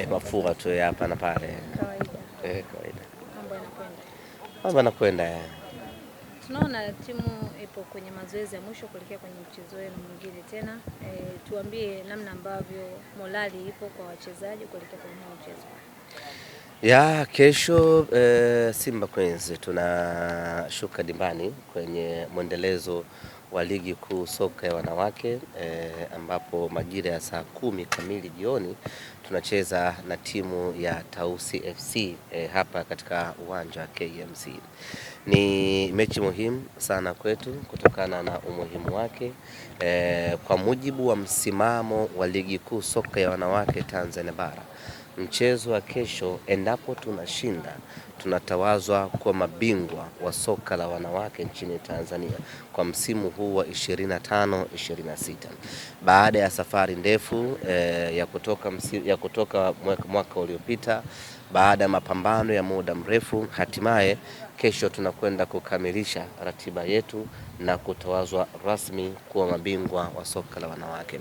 Mafua tu ya hapa na pale. Kawaida. Kawaida. Mambo yanakwenda. Eh. Tunaona timu ipo kwenye mazoezi ya mwisho kuelekea kwenye mchezo wenu mwingine tena. Tuambie namna ambavyo morali ipo kwa wachezaji kuelekea kwenye mchezo. Ya kesho Simba Queens tunashuka dimbani kwenye mwendelezo wa ligi kuu soka ya wanawake ambapo majira ya saa 10 kamili jioni tunacheza na timu ya Tausi FC hapa katika uwanja wa KMC. Ni mechi muhimu sana kwetu kutokana na umuhimu wake kwa mujibu wa msimamo wa ligi kuu soka ya wanawake Tanzania bara. Mchezo wa kesho, endapo tunashinda, tunatawazwa kwa mabingwa wa soka la wanawake nchini Tanzania kwa msimu huu wa 25-26. Baada ya safari ndefu ya kutoka mwaka uliopita, baada ya mapambano ya muda mrefu, hatimaye kesho tunakwenda kukamilisha ratiba yetu na kutawazwa rasmi kuwa mabingwa wa soka la wanawake.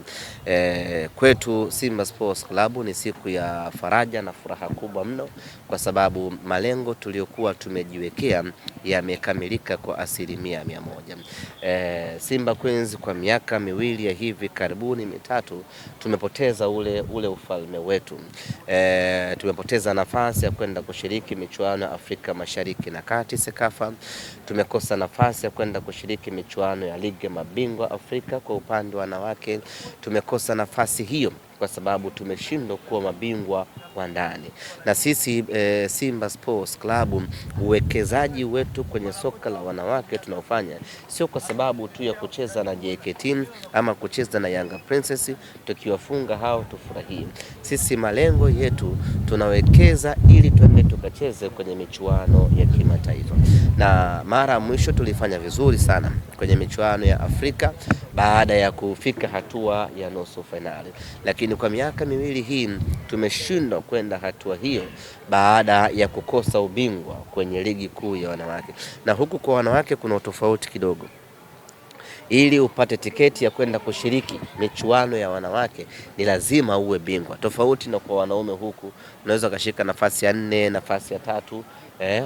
Kwetu Simba Sports Club ni siku ya faraja na furaha kubwa mno, kwa sababu malengo tuliyokuwa tumejiwekea yamekamilika kwa 100%. Simba Queens kwa miaka miwili ya hivi karibuni mitatu tumepoteza ule ufalme wetu. Tumepoteza nafasi ya kwenda kushiriki michuano ya Afrika Mashariki na Kati Sekafa. Tumekosa nafasi ya kwenda kushiriki michuano ya ligi ya mabingwa Afrika kwa upande wa wanawake. Tumekosa nafasi hiyo kwa sababu tumeshindwa kuwa mabingwa wa ndani. Na sisi Simba Sports Club, uwekezaji wetu kwenye soka la wanawake tunaofanya sio kwa sababu tu ya kucheza na JKT ama kucheza na Yanga Princess tukiwafunga hao tufurahie. Sisi malengo yetu tunawekeza ili tuende tukacheze kwenye michuano ya kimataifa. Na mara mwisho tulifanya vizuri sana kwenye michuano ya Afrika baada ya kufika hatua ya nusu finali, lakini kwa miaka miwili hii tumeshindwa kwenda hatua hiyo baada ya kukosa ubingwa kwenye ligi kuu ya wanawake. Na huku kwa wanawake kuna utofauti kidogo. Ili upate tiketi ya kwenda kushiriki michuano ya wanawake ni lazima uwe bingwa, tofauti na kwa wanaume. Huku unaweza ukashika nafasi ya 4, nafasi ya 3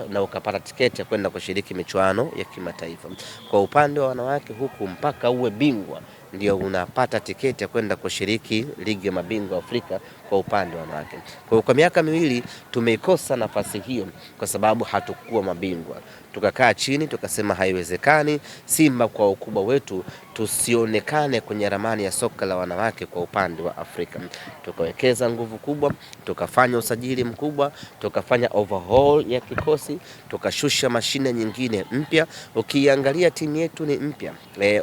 na ukapata tiketi ya kwenda kushiriki michuano ya kimataifa. Kwa upande wa wanawake huku mpaka uwe bingwa ndio unapata tiketi ya kwenda kushiriki ligi ya mabingwa Afrika kwa upande wa wanawake. Kwa miaka miwili tumeikosa nafasi hiyo kwa sababu hatukuwa mabingwa. Tukakaa chini tukasema haiwezekani Simba kwa ukubwa wetu tusionekane kwenye ramani ya soka la wanawake kwa upande wa Afrika. Tukawekeza nguvu kubwa, tukafanya usajili mkubwa, tukafanya overhaul ya kikosi, tukashusha mashine nyingine mpya. Ukiangalia timu yetu ni mpya.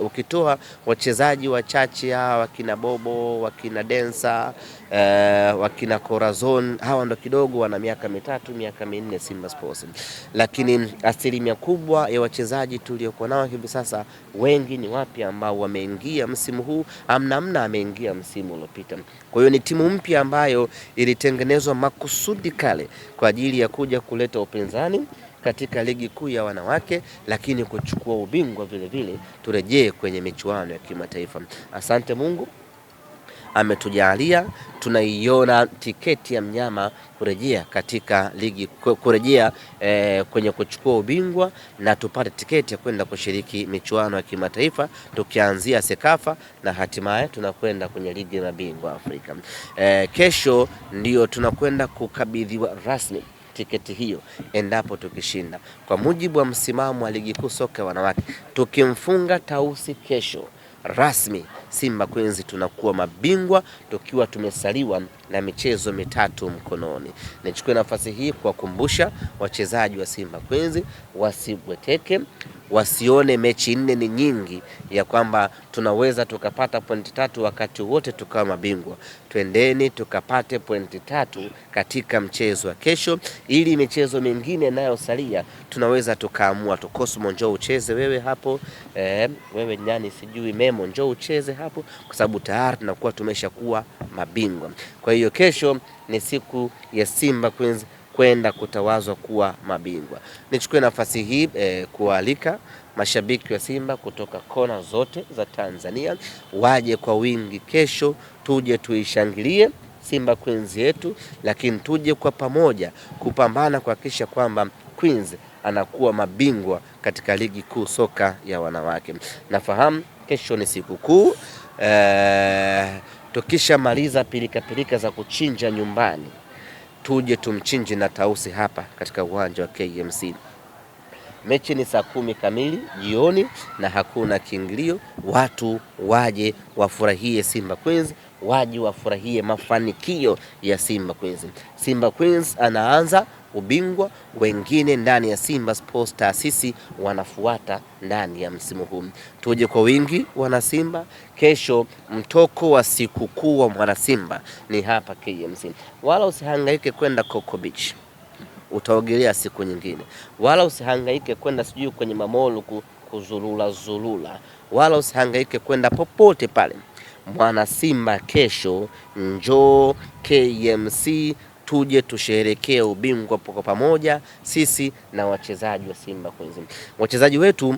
Ukitoa wachezaji wachache hawa wakina Bobo, wakina Densa, wakina Corazon, hawa ndo kidogo wana miaka 3, miaka 4 Simba Sports. Lakini asilimia kubwa ya wachezaji tuliokuwa nao hivi sasa wengi ni wapya ambao wameingia msimu huu, amna ameingia msimu uliopita. Kwa hiyo ni timu mpya ambayo ilitengenezwa makusudi kale kwa ajili ya kuja kuleta upinzani katika ligi kuu ya wanawake, lakini kuchukua ubingwa vile vile turejee kwenye michuano ya kimataifa. Asante Mungu ametujalia, tunaiona tiketi ya mnyama kurejea katika ligi, kurejea kwenye kuchukua ubingwa na tupate tiketi ya kwenda kushiriki michuano ya kimataifa, tukianzia Sekafa na hatimaye tunakwenda kwenye ligi ya mabingwa Afrika. Kesho ndio tunakwenda kukabidhiwa rasmi tiketi hiyo endapo tukishinda. Kwa mujibu wa msimamo wa ligi kuu soka wanawake, tukimfunga Tausi kesho rasmi Simba Queens tunakuwa mabingwa tukiwa tumesaliwa na michezo 3 mkononi. Nichukue nafasi hii kuwakumbusha wachezaji wa Simba Queens wasibweteke, wasione mechi 4 ni nyingi ya kwamba tunaweza tukapata pointi 3 wakati wote tukawa mabingwa. Twendeni tukapate pointi 3 katika mchezo wa kesho, ili michezo mingine nayo salia tunaweza tukaamua tu. Cosmo njoo ucheze wewe hapo, wewe nyani sijui Memo njoo ucheze hapo, kwa sababu tayari tunakuwa tumeshakuwa mabingwa. Kwa hiyo kesho ni siku ya Simba Queens kwenda kutawazwa kuwa mabingwa. Nichukue nafasi hii kualika mashabiki wa Simba kutoka kona zote za Tanzania waje kwa wingi kesho, tuje tuishangilie Simba Queens yetu, lakini tuje kwa pamoja kupambana kuhakikisha kwamba Queens anakuwa mabingwa katika ligi kuu soka ya wanawake. Nafahamu kesho ni sikukuu, tukishamaliza pilika za kuchinja nyumbani, tuje tumchinje na Tausi hapa katika uwanja wa KMC. Mechi ni saa 10 kamili jioni na hakuna kiingilio. Watu waje wafurahie Simba Queens, waje wafurahie mafanikio ya Simba Queens. Simba Queens anaanza ubingwa, wengine ndani ya Simba Sports taasisi wanafuata ndani ya msimu huu. Tuje kwa wingi wana Simba. Kesho mtoko wa sikukuu wa mwana Simba ni hapa KMC. Wala usihangaike kwenda Coco Beach, utaogelea siku nyingine. Wala usihangaike kwenda sijui kwenye mamolu kuzulula, wala usihangaike kwenda popote pale. Mwana Simba kesho njoo KMC, tuje tusherekee ubingwa kwa pamoja, sisi na wachezaji wa Simba Queens. Wachezaji wetu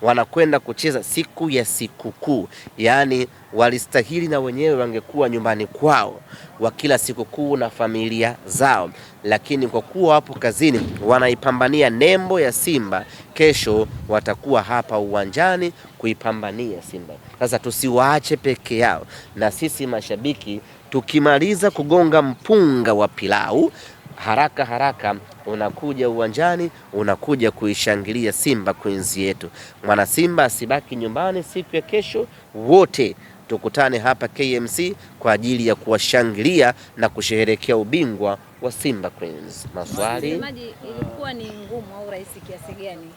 wanakwenda kucheza siku ya sikukuu, yaani walistahili na wenyewe wangekuwa nyumbani kwao wa kila sikukuu na familia zao, lakini kwa kuwa wapo kazini wanaipambania nembo ya Simba, kesho watakuwa hapa uwanjani kuipambania Simba. Sasa tusiwaache peke yao, na sisi mashabiki tukimaliza kugonga mpunga wa pilau, haraka unakuja uwanjani, unakuja kuishangilia Simba Queens yetu. Mwana Simba asibaki nyumbani siku ya kesho, wote tukutane hapa KMC kwa ajili ya kuwashangilia na kusherehekea ubingwa wa Simba Queens. Maswali? Ilikuwa ni ngumu au rahisi kiasi gani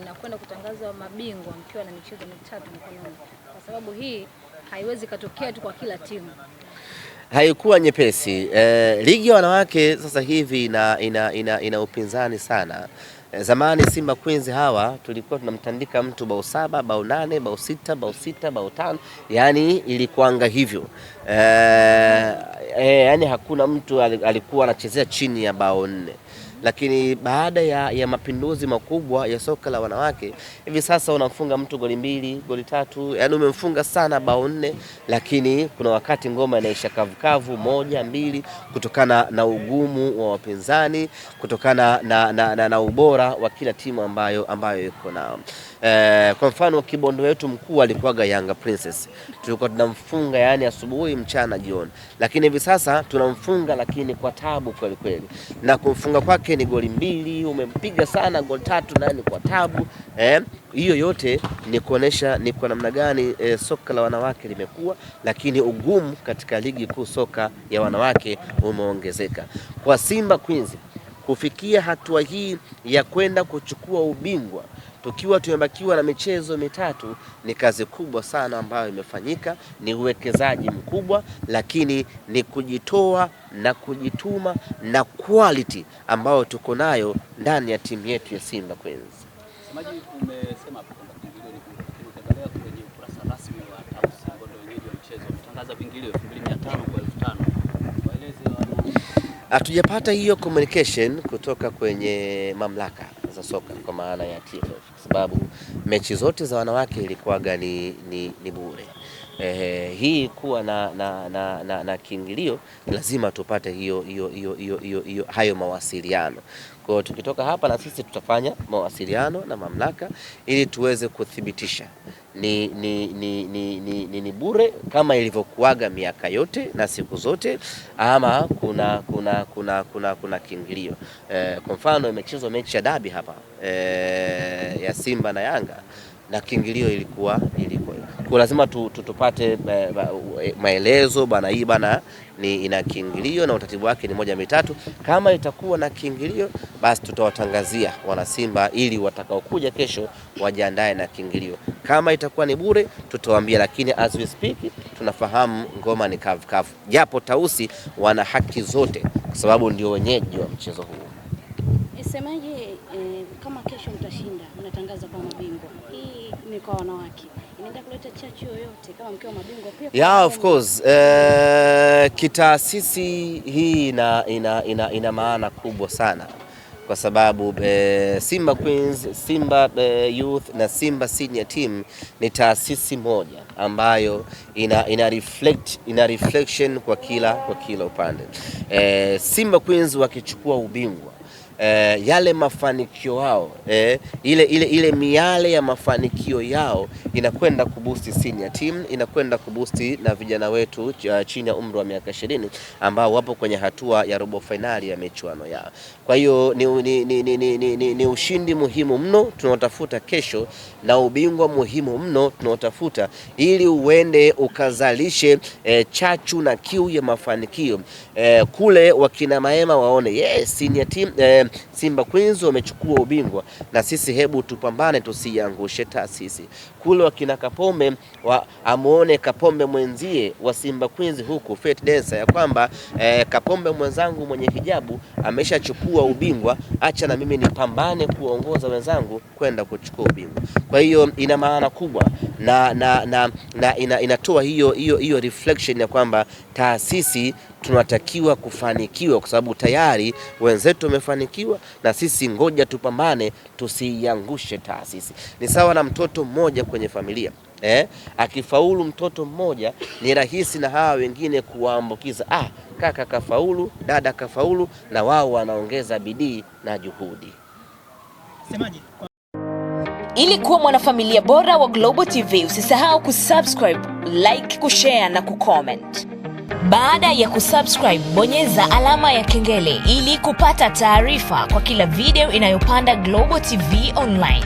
mnakwenda kutangaza mabingwa mkiwa na michezo mitatu mkononi? Kwa sababu hii haiwezi katokea tu kwa kila timu. Haikuwa nyepesi. Ligi ya wanawake sasa hivi ina upinzani sana. Zamani Simba Queens hawa tulikuwa tunamtandika mtu bao 7, bao 8, bao 6, bao 6, bao 5, yani ilikuanga hivyo. Yani hakuna mtu alikuwa anachezea chini ya bao 4. Lakini baada ya mapinduzi makubwa ya soka la wanawake, hivi sasa unamfunga mtu goli 2, goli 3, yani umemfunga sana bao 4, lakini kuna wakati ngoma inaisha kavukavu 1, 2 kutokana na ugumu wa wapinzani, kutokana na ubora wa kila timu ambayo iko nao. Kwa mfano Kibondo wetu mkuu alikuwaga Yanga Princess, tulikuwa tunamfunga yani asubuhi, mchana, jioni, lakini hivi sasa tunamfunga lakini kwa tabu kweli, na kumfunga kwake ni goli 2, umempiga sana goli 3 na ni kwa tabu. Hiyo yote ni kuonesha ni kwa namna gani soka la wanawake limekuwa, lakini ugumu katika ligi kuu soka ya wanawake umeongezeka. Kwa Simba Queens kufikia hatua hii ya kwenda kuchukua ubingwa tukiwa tumebakiwa na michezo mitatu ni kazi kubwa sana ambayo imefanyika, ni uwekezaji mkubwa, lakini ni kujitoa na kujituma na quality ambayo tuko nayo ndani ya timu yetu ya Simba Queens. Maji umesema hapo kwamba vingilio ni bure. Ukiangalia kwenye ukurasa rasmi wa Tausi ambao ndio wenyeji wa mchezo umetangaza vingilio 2500 kwa 5000. Waeleze wana. Hatujapata hiyo communication kutoka kwenye mamlaka za soka kwa maana ya TFF, kwa sababu mechi zote za wanawake ilikuwaga ni bure. Hii kuwa na kiingilio lazima tupate hayo mawasiliano. Kwa hiyo tukitoka hapa na sisi tutafanya mawasiliano na mamlaka ili tuweze kuthibitisha ni bure kama ilivyokuaga miaka yote na siku zote, ama kuna kiingilio. Kwa mfano imechezwa mechi ya dabi hapa ya Simba na Yanga na kiingilio ilikuwa kwa lazima tupate maelezo bana, hii bana ni ina kiingilio na utaratibu wake ni 1, 2, 3. Kama itakuwa na kiingilio basi tutawatangazia wana Simba ili watakaokuja kesho wajiandae na kiingilio. Kama itakuwa ni bure tutawaambia, lakini as we speak tunafahamu ngoma ni kavu, japo Tausi wana haki zote kwa sababu ndio wenyeji wa mchezo huu. Isemaje kama kesho mtashinda mnatangaza kama mabingwa? Hii ni kwa wanawake. Inaenda kuleta chachu yoyote kama mkiwa mabingwa pia? Yeah, of course. Kitaasisi hii ina maana kubwa sana. kwa sababu Simba Queens, Simba Youth na Simba Senior Team ni taasisi moja ambayo ina reflection kwa kila upande. Simba Queens wakichukua ubingwa, yale mafanikio yao, ile miale ya mafanikio yao inakwenda kubusti senior team, inakwenda kubusti na vijana wetu chini ya umri wa miaka 20 ambao wapo kwenye hatua ya robo finali ya michuano yao. Kwa hiyo ni ushindi muhimu mno tunaotafuta kesho, na ubingwa muhimu mno tunaotafuta ili uende ukazalishe chachu na kiu ya mafanikio kule wakina Maema waone yes, senior team Simba Queens wamechukua ubingwa, na sisi hebu tupambane tusiangushe taasisi. Kule wakina Kapombe amuone Kapombe mwenzie wa Simba Queens huku Faith Dancer ya kwamba Kapombe mwenzangu mwenye hijabu ameshachukua ubingwa, acha na mimi nipambane kuongoza wenzangu kwenda kuchukua ubingwa. Kwa hiyo ina maana kubwa na inatoa hiyo reflection ya kwamba taasisi tunatakiwa kufanikiwa kwa sababu tayari wenzetu wamefanikiwa, na sisi ngoja tupambane tusiiangushe taasisi. Ni sawa na mtoto mmoja kwenye familia. Akifaulu mtoto mmoja ni rahisi na hawa wengine kuwaambukiza, kaka kafaulu, dada kafaulu, na wao wanaongeza bidii na juhudi. Semaji. Ili kuwa mwanafamilia bora wa Global TV, usisahau kusubscribe, like, kushare na kucomment. Baada ya kusubscribe, bonyeza alama ya kengele ili kupata taarifa kwa kila video inayopanda Global TV Online.